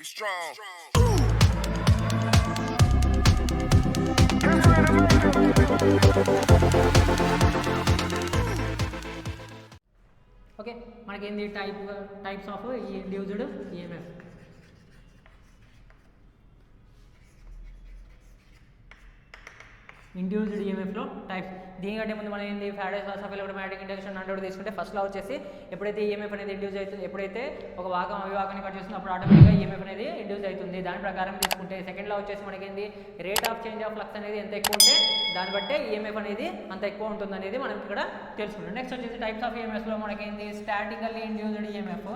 strong. Okay, మనకి ఏంది types of induced EMF. Induced ఈఎంఎఫ్లో టైప్స్. దీనికంటే ముందు మనం ఏంది Faraday's laws of electromagnetic induction అంటే తీసుకుంటే ఫస్ట్ లా వచ్చేసి ఎప్పుడైతే ఈఎంఎఫ్ అనేది ఇండ్యూస్ అవుతుంది, ఎప్పుడైతే ఒక వాహకం అవివాహాన్ని కట్ చేస్తుందో అప్పుడు ఆటోమేటిక్గా ఈఎంఎఫ్ అనేది ఇండ్యూస్ అవుతుంది. దాని ప్రకారం తీసుకుంటే సెకండ్ లా వచ్చేసి మనకి ఏంది rate of change of flux అనేది ఎంత ఎక్కువ ఉంటే దాన్ని బట్టే ఈఎంఎఫ్ అనేది అంత ఎక్కువ ఉంటుంది అనేది మనం ఇక్కడ తెలుసుకుంటాం. నెక్స్ట్ వచ్చేసి టైప్స్ ఆఫ్ ఈఎంఎఫ్లో మనకి ఏంది statically induced EMF,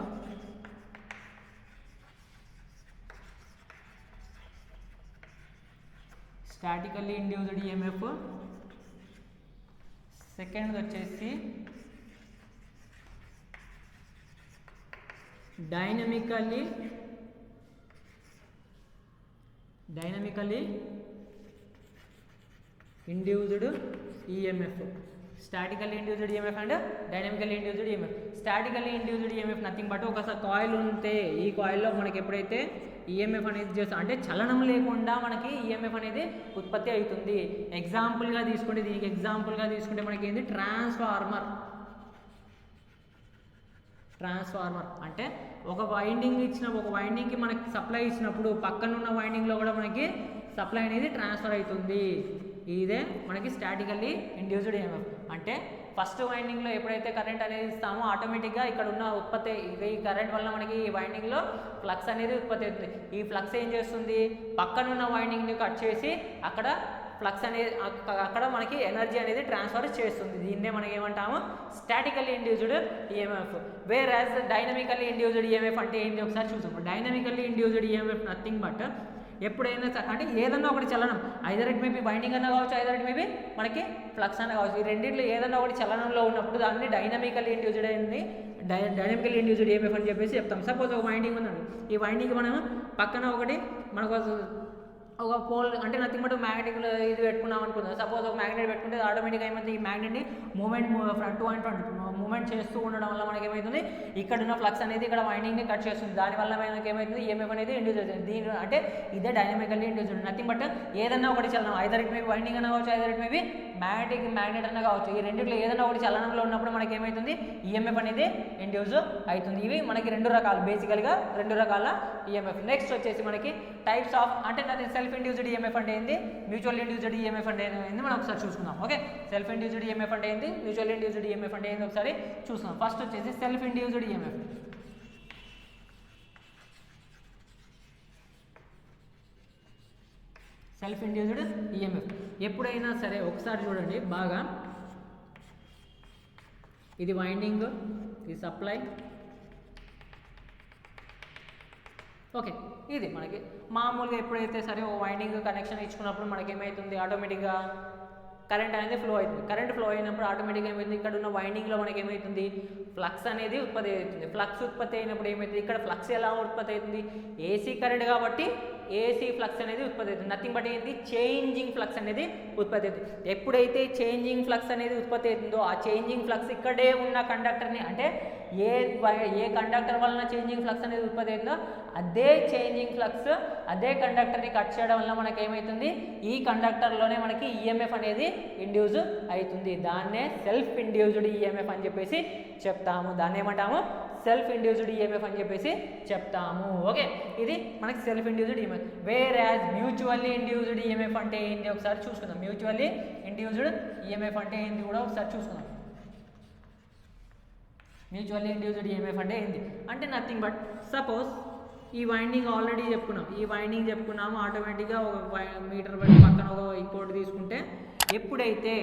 statically induced EMF. Second వచ్చేసి dynamically induced EMF. Statically induced EMF and dynamically induced EMF. Statically induced EMF nothing but ఒకసారి కాయిల్ ఉంటే ఈ కాయిల్లో మనకి ఎప్పుడైతే ఈఎంఎఫ్ అనేది చేస్తాం అంటే చలనం లేకుండా మనకి ఈఎంఎఫ్ అనేది ఉత్పత్తి అవుతుంది. ఎగ్జాంపుల్గా తీసుకుంటే దీనికి ఎగ్జాంపుల్గా తీసుకుంటే మనకి ఏంది ట్రాన్స్ఫార్మర్ అంటే ఒక వైండింగ్ ఒక వైండింగ్కి మనకి సప్లై ఇచ్చినప్పుడు పక్కన ఉన్న వైండింగ్లో కూడా మనకి సప్లై అనేది ట్రాన్స్ఫర్ అవుతుంది. ఇదే మనకి స్టాటికల్లీ ఇండ్యూస్డ్ ఈఎంఎఫ్. అంటే ఫస్ట్ వైండింగ్లో ఎప్పుడైతే కరెంట్ అనేది ఇస్తామో ఆటోమేటిక్గా ఇక్కడ ఉన్న ఉత్పత్తి ఈ కరెంట్ వల్ల మనకి ఈ వైండింగ్లో ఫ్లక్స్ అనేది ఉత్పత్తి అవుతుంది. ఈ ఫ్లక్స్ ఏం చేస్తుంది పక్కనున్న వైండింగ్ని కట్ చేసి అక్కడ ఫ్లక్స్ అనేది అక్కడ మనకి ఎనర్జీ అనేది ట్రాన్స్ఫర్ చేస్తుంది. దీన్నే మనకి ఏమంటాము statically induced EMF. Whereas dynamically induced EMF అంటే ఏంటి ఒకసారి చూసాము. Dynamically induced EMF nothing but ఎప్పుడైనా అంటే ఏదన్నా ఒకటి చలనం ఐదర్ ఇట్ మేబీ బైండింగ్ అన్నా కావచ్చు, ఐదర్ ఇట్ మేబీ మనకి ఫ్లక్స్ అన్నా కావచ్చు. ఈ రెండింటిలో ఏదన్నా ఒకటి చలనంలో ఉన్నప్పుడు దాన్ని డైనమికల్లీ ఇండ్యూస్డ్ అయింది డైనమికల్లీ ఇండ్యూస్డ్ ఈఎంఎఫ్ అని చెప్పేసి చెప్తాం. సపోజ్ ఒక వైండింగ్ ఉందండి, ఈ వైండింగ్ మనం పక్కన ఒకటి మనకు ఒక పోల్ అంటే నథింగ్ బట్ మ్యాగ్నెటిక్ ఇది పెట్టుకున్నాం అనుకుందాం. సపోజ్ ఒక మ్యాగ్నెట్ పెట్టుకుంటే ఆటోమేటిక్గా ఏమైంది ఈ మ్యాగ్నెట్ని ఫ్రంట్ టు మూమెంట్ చేస్తూ ఉండడం వల్ల మనకి ఏమవుతుంది ఇక్కడ ఉన్న ఫ్లక్స్ అనేది ఇక్కడ వైండింగ్ని కట్ చేస్తుంది. దానివల్ల మనకి ఏమవుతుంది ఈఎంఎఫ్ అనేది ఇండ్యూస్ అవుతుంది. దీని అంటే ఇదే డైనమికల్లీ ఇండ్యూస్. నథింగ్ బట్ ఏదన్నా ఒకటి చలనం ఐదర్ ఇట్ మేబీ వైండింగ్ అన్నా కావచ్చు, ఐదర్ ఇట్ మేబీ మ్యాగ్నెట్ అన్నా కావచ్చు. ఈ రెండింటిలో ఏదైనా ఒకటి చలనంలో ఉన్నప్పుడు మనకి ఏమవుతుంది ఈఎంఎఫ్ అనేది ఇండ్యూస్ అవుతుంది. ఇవి మనకి రెండు రకాలు, బేసికల్గా రెండు రకాల ఈఎంఎఫ్. నెక్స్ట్ వచ్చేసి మనకి టైప్స్ ఆఫ్ అంటే సెల్ఫ్ ఇండ్యూస్డ్ ఈఎంఎఫ్ అంటే ఏంది, మ్యూచువల్ ఇండ్యూస్డ్ ఈఎంఎఫ్ అంటే ఏంది మనం ఒకసారి చూసుకుందాం. ఓకే, సెల్ఫ్ ఇండ్యూస్డ్ ఈఎంఎఫ్ అంటే ఏంది, మ్యూచువల్ ఇండ్యూస్డ్ ఈఎంఎఫ్ అంటే ఏంది ఒకసారి చూసుకుందాం. ఫస్ట్ వచ్చేసి self induced EMF. Self induced EMF ఎప్పుడైనా సరే ఒకసారి చూడండి బాగా, ఇది వైండింగ్, ఇది సప్లై. ఓకే, ఇది మనకి మామూలుగా ఎప్పుడైతే సరే ఓ వైండింగ్ కనెక్షన్ ఇచ్చుకున్నప్పుడు మనకి ఏమవుతుంది ఆటోమేటిక్గా కరెంట్ అనేది ఫ్లో అవుతుంది. కరెంట్ ఫ్లో అయినప్పుడు ఆటోమేటిక్గా ఏమవుతుంది ఇక్కడ ఉన్న వైండింగ్లో మనకి ఏమవుతుంది ఫ్లక్స్ అనేది ఉత్పత్తి అవుతుంది. ఫ్లక్స్ ఉత్పత్తి అయినప్పుడు ఏమవుతుంది ఇక్కడ ఫ్లక్స్ ఎలా ఉత్పత్తి అవుతుంది ఏసీ కరెంట్ కాబట్టి ఏసీ ఫ్లక్స్ అనేది ఉత్పత్తి అవుతుంది. నథింగ్ బట్ ఏంటి చేంజింగ్ ఫ్లక్స్ అనేది ఉత్పత్తి అవుతుంది. ఎప్పుడైతే చేంజింగ్ ఫ్లక్స్ అనేది ఉత్పత్తి అవుతుందో ఆ చేంజింగ్ ఫ్లక్స్ ఇక్కడే ఉన్న కండక్టర్ని అంటే ఏ కండక్టర్ వలన చేంజింగ్ ఫ్లక్స్ అనేది ఉత్పత్తి అవుతుందో అదే చేంజింగ్ ఫ్లక్స్ అదే కండక్టర్ని కట్ చేయడం వల్ల మనకి ఏమవుతుంది ఈ కండక్టర్లోనే మనకి ఈఎంఎఫ్ అనేది ఇండ్యూస్ అవుతుంది. దాన్నే సెల్ఫ్ ఇండ్యూస్డ్ ఈఎంఎఫ్ అని చెప్పేసి చెప్తాము. దాన్ని ఏమంటాము సెల్ఫ్ ఇండ్యూస్డ్ ఈఎంఎఫ్ అని చెప్పేసి చెప్తాము. ఓకే, ఇది మనకి self induced EMF. Where as mutually induced EMF అంటే ఏంటి ఒకసారి చూసుకుందాం. మ్యూచువల్లీ ఇండ్యూస్డ్ ఈఎంఎఫ్ అంటే ఏంటి కూడా ఒకసారి చూసుకుందాం. మ్యూచువల్లీ ఇండ్యూస్డ్ ఈఎంఎఫ్ అంటే ఏంటి అంటే నథింగ్ బట్ సపోజ్ ఈ వైండింగ్ ఆల్రెడీ చెప్పుకున్నాము ఆటోమేటిక్గా ఒక మీటర్ బట్టి పక్కన ఒక ఇంకోటి తీసుకుంటే ఎప్పుడైతే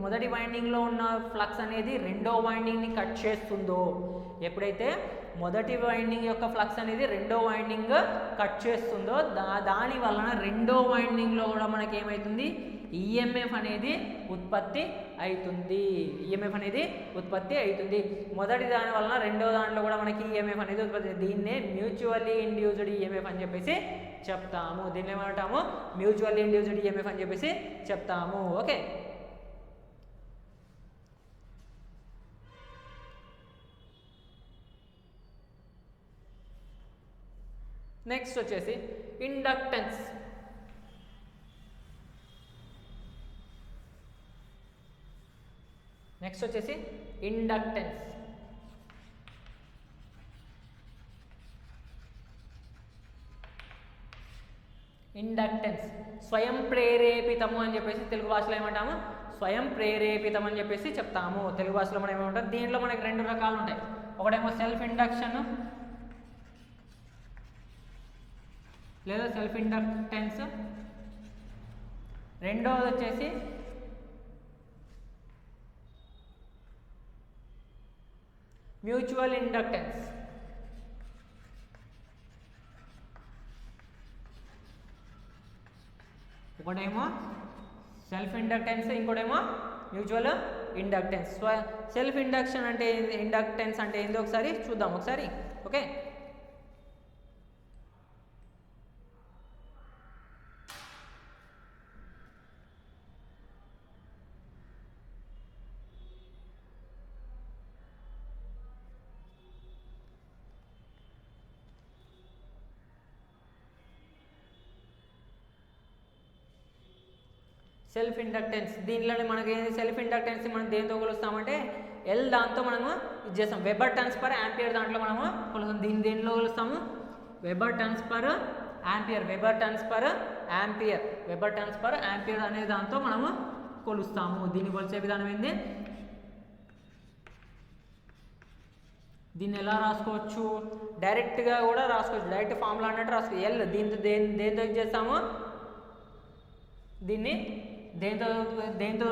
మొదటి వైండింగ్లో ఉన్న ఫ్లక్స్ అనేది రెండో వైండింగ్ని కట్ చేస్తుందో, ఎప్పుడైతే మొదటి వైండింగ్ యొక్క ఫ్లక్స్ అనేది రెండో వైండింగ్ కట్ చేస్తుందో దాని వలన రెండో వైండింగ్లో కూడా మనకి ఏమవుతుంది ఈఎంఎఫ్ అనేది ఉత్పత్తి అవుతుంది. మొదటి దాని వలన రెండో దాంట్లో కూడా మనకి ఈఎంఎఫ్ అనేది ఉత్పత్తి. దీన్నే మ్యూచువల్లీ ఇండ్యూస్డ్ ఈఎంఎఫ్ అని చెప్పేసి చెప్తాము. దీన్ని ఏమంటాము మ్యూచువల్లీ ఇండ్యూస్డ్ ఈఎంఎఫ్ అని చెప్పేసి చెప్తాము. ఓకే, నెక్స్ట్ వచ్చేసి ఇండక్టెన్స్. నెక్స్ట్ వచ్చేసి ఇండక్టెన్స్. ఇండక్టెన్స్ స్వయం ప్రేరేపితము అని చెప్పేసి తెలుగు భాషలో ఏమంటాము, స్వయం ప్రేరేపితం అని చెప్పేసి చెప్తాము. తెలుగు భాషలో మనం ఏమంటాం, దీంట్లో మనకి రెండు రకాలు ఉంటాయి. ఒకటేమో సెల్ఫ్ ఇండక్షన్ లేదా సెల్ఫ్ ఇండక్టెన్స్. రెండవది వచ్చేసి మ్యూచువల్ ఇండక్టెన్స్. ఒకటేమో సెల్ఫ్ ఇండక్టెన్స్, ఇంకోటేమో మ్యూచువల్ ఇండక్టెన్స్. సెల్ఫ్ ఇండక్షన్ అంటే ఇండక్టెన్స్ అంటే ఏందో ఒకసారి చూద్దాం ఒకసారి. ఓకే, సెల్ఫ్ ఇండక్టెన్స్ దీంట్లోనే మనకి సెల్ఫ్ ఇండక్టెన్స్ మనం దేంతో కొలుస్తామంటే ఎల్ దాంతో మనము ఇది చేస్తాం. వెబర్ టర్న్స్ పర్ యాంపియర్ దాంట్లో మనము కొలుస్తాం. దేంట్లో కొలుస్తాము, weber turns per ampere. Weber turns per ampere, weber turns per ampere అనే దాంతో మనము కొలుస్తాము. దీన్ని కొలిచే విధానం ఏంది, దీన్ని ఎలా రాసుకోవచ్చు, డైరెక్ట్గా కూడా రాసుకోవచ్చు. డైరెక్ట్ ఫార్ములా అన్నట్టు రాసుకోవచ్చు. ఎల్ దేంతో ఇది చేస్తాము, దీన్ని దేంతో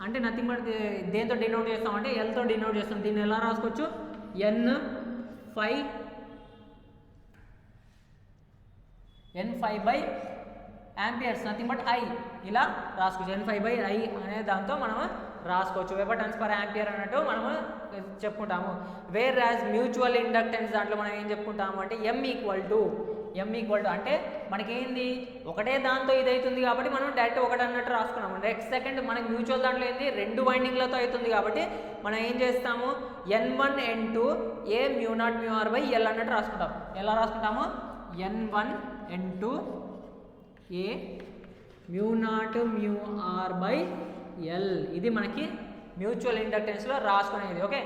అంటే నథింగ్ బట్ దేంతో డినోట్ చేస్తామంటే ఎల్తో డినోట్ చేస్తాం. దీన్ని ఎలా రాసుకోవచ్చు, N5 by amperes nothing but I ఇలా రాసుకోవచ్చు. N5 బై ఐ అనే దాంతో మనము రాసుకోవచ్చు. వెబర్ టర్న్స్ పర్ యాంపియర్ అన్నట్టు మనము చెప్పుకుంటాము. వేర్ యాజ్ మ్యూచువల్ ఇండక్టెన్స్ దాంట్లో మనం ఏం చెప్పుకుంటాము అంటే M ఈక్వల్ టు అంటే మనకేంది ఒకటే దాంతో ఇది అవుతుంది కాబట్టి మనం డైరెక్ట్ ఒకటి అన్నట్టు రాసుకున్నాము. నెక్స్ట్ సెకండ్ మనకి మ్యూచువల్ దాంట్లో ఏంది రెండు వైండింగ్లతో అవుతుంది కాబట్టి మనం ఏం చేస్తాము, N1 N2 A μ0 μr by L అన్నట్టు రాసుకుంటాం. ఎలా రాసుకుంటాము, N1 N2 A μ0 μr by L. ఇది మనకి మ్యూచువల్ ఇండక్టెన్స్లో రాసుకునేది. Okay,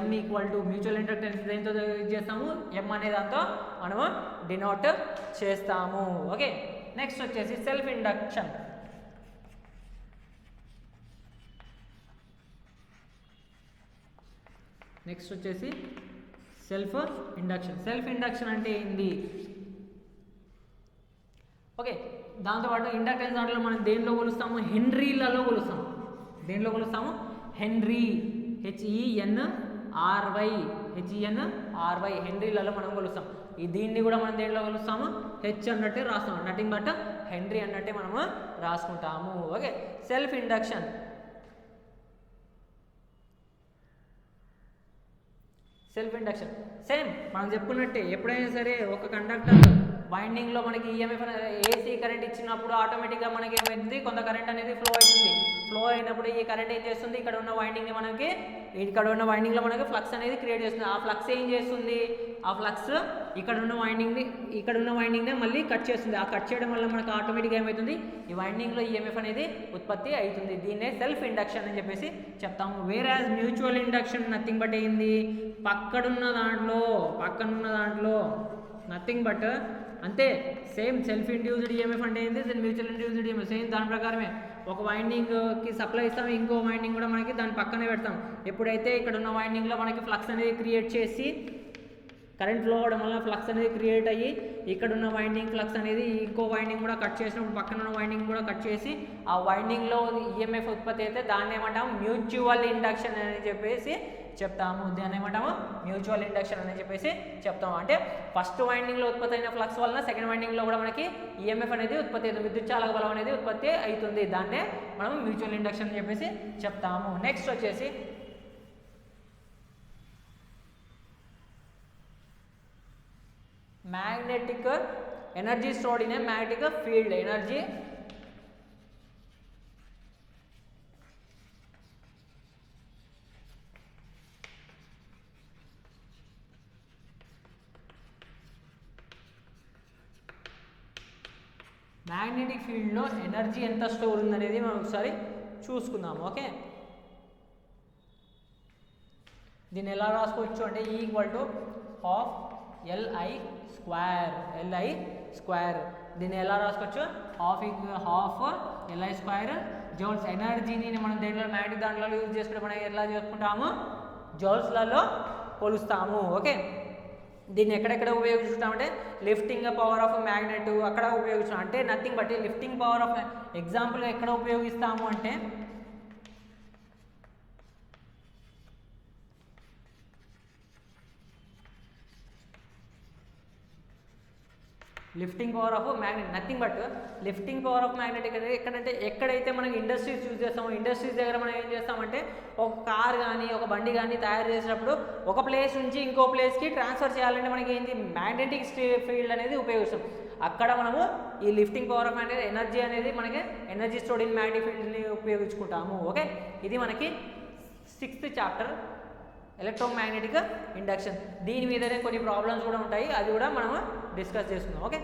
M equal to mutual inductance దేంతో చేస్తాము, M అనే దాంతో మనము డినోట్ చేస్తాము. ఓకే, నెక్స్ట్ వచ్చేసి సెల్ఫ్ ఇండక్షన్. నెక్స్ట్ వచ్చేసి సెల్ఫ్ ఇండక్షన్. సెల్ఫ్ ఇండక్షన్ అంటే ఏంది, ఓకే దాంతోపాటు ఇండక్టెన్స్ దాంట్లో మనం దేంట్లో కొలుస్తాము, హెన్రీలలో కొలుస్తాము. దేంట్లో కొలుస్తాము, హెన్రీ HENRY హెన్రీలలో మనం కొలుస్తాం. దీన్ని కూడా మనం దేంట్లో కొలుస్తాము, హెచ్ అన్నట్టే రాస్తాము. నథింగ్ బట్ హెన్రీ అన్నట్టే మనము రాసుకుంటాము. Okay, self induction. సేమ్ మనం చెప్పుకున్నట్టే ఎప్పుడైనా సరే ఒక కండక్టర్ వైండింగ్లో మనకి ఈఎంఎఫ్ ఏసీ కరెంట్ ఇచ్చినప్పుడు ఆటోమేటిక్గా మనకి ఏమైంది, కొంత కరెంట్ అనేది ఫ్లో అవుతుంది. ఫ్లో అయినప్పుడు ఈ కరెంట్ ఏం చేస్తుంది, ఇక్కడ ఉన్న వైండింగ్లో మనకి ఫ్లక్స్ అనేది క్రియేట్ చేస్తుంది. ఆ ఫ్లక్స్ ఏం చేస్తుంది, ఆ ఫ్లక్స్ ఇక్కడ ఉన్న వైండింగ్నే మళ్ళీ కట్ చేస్తుంది. ఆ కట్ చేయడం వల్ల మనకు ఆటోమేటిక్గా ఏమవుతుంది, ఈ వైండింగ్లో ఈఎంఎఫ్ అనేది ఉత్పత్తి అవుతుంది. దీన్నే సెల్ఫ్ ఇండక్షన్ అని చెప్పేసి చెప్తాము. Where as mutual induction nothing but ఏంది, పక్కనున్న దాంట్లో నథింగ్ బట్ అంతే సేమ్ సెల్ఫ్ ఇండ్యూస్డ్ ఈఎంఎఫ్ అంటే ఏంది, మ్యూచువల్ ఇండ్యూస్డ్ ఈఎంఎఫ్ సేమ్ దాని ప్రకారమే. ఒక వైండింగ్కి సప్లై ఇస్తాం, ఇంకో వైండింగ్ కూడా మనకి దాని పక్కనే పెడతాం. ఎప్పుడైతే ఇక్కడ ఉన్న వైండింగ్లో మనకి ఫ్లక్స్ అనేది క్రియేట్ చేసి కరెంట్ ఫ్లో అవడం వల్ల ఫ్లక్స్ అనేది క్రియేట్ అయ్యి ఇక్కడ ఉన్న వైండింగ్ ఫ్లక్స్ అనేది ఇంకో వైండింగ్ కూడా కట్ చేసినప్పుడు పక్కన ఉన్న వైండింగ్ కూడా కట్ చేసి ఆ వైండింగ్లో ఈఎంఎఫ్ ఉత్పత్తి అయితే దాన్ని ఏమంటాము, మ్యూచువల్ ఇండక్షన్ అని చెప్పేసి చెప్తాము. దాన్ని ఏమంటాము, మ్యూచువల్ ఇండక్షన్ అని చెప్పేసి చెప్తాము. అంటే ఫస్ట్ వైండింగ్లో ఉత్పత్తి అయిన ఫ్లక్స్ వలన సెకండ్ వైండింగ్లో కూడా మనకి ఈఎంఎఫ్ అనేది ఉత్పత్తి అవుతుంది, విద్యుత్ చాలక బలం అనేది ఉత్పత్తి అవుతుంది. దాన్నే మనం మ్యూచువల్ ఇండక్షన్ అని చెప్పేసి చెప్తాము. నెక్స్ట్ వచ్చేసి magnetic energy stored in a magnetic field. Energy magnetic ఫీల్డ్లో ఎనర్జీ ఎంత స్టోర్ ఉందనేది మనం ఒకసారి చూసుకుందాం. ఓకే, దీన్ని ఎలా రాసుకోవచ్చు అంటే E=12 LI స్క్వేర్. దీన్ని ఎలా రాసుకోవచ్చు? Half LI square joules. ఎనర్జీని మనం దేంట్లో మ్యాగ్నెటిక్ దాంట్లో యూజ్ చేసుకుంటే మనం ఎలా చేసుకుంటాము? జౌల్స్లలో కొలుస్తాము. ఓకే, దీన్ని ఎక్కడెక్కడ ఉపయోగిస్తామంటే లిఫ్టింగ్ పవర్ ఆఫ్ మ్యాగ్నెట్ అక్కడ ఉపయోగిస్తాం. అంటే nothing but lifting power of example ఎక్కడ ఉపయోగిస్తాము అంటే lifting power of magnet, nothing but lifting power of magnetic అనేది ఎక్కడైతే మనం ఇండస్ట్రీస్ యూజ్ చేస్తామో, ఇండస్ట్రీస్ దగ్గర మనం ఏం చేస్తామంటే ఒక కార్ కానీ ఒక బండి కానీ తయారు చేసినప్పుడు ఒక ప్లేస్ నుంచి ఇంకో ప్లేస్కి ట్రాన్స్ఫర్ చేయాలంటే మనకి ఏంటి? మ్యాగ్నెటిక్ ఫీల్డ్ అనేది ఉపయోగిస్తాం. అక్కడ మనము ఈ lifting power of magnet energy అనేది మనకి ఎనర్జీ స్టోర్డ్ ఇన్ మ్యాగ్నెటిక్ ఫీల్డ్ని ఉపయోగించుకుంటాము. ఓకే, ఇది మనకి 6th చాప్టర్ ఎలక్ట్రోమాగ్నెటిక్ ఇండక్షన్. దీని మీదనే కొన్ని ప్రాబ్లమ్స్ కూడా ఉంటాయి, అది కూడా మనము డిస్కస్ చేసుకుందాం. ఓకే.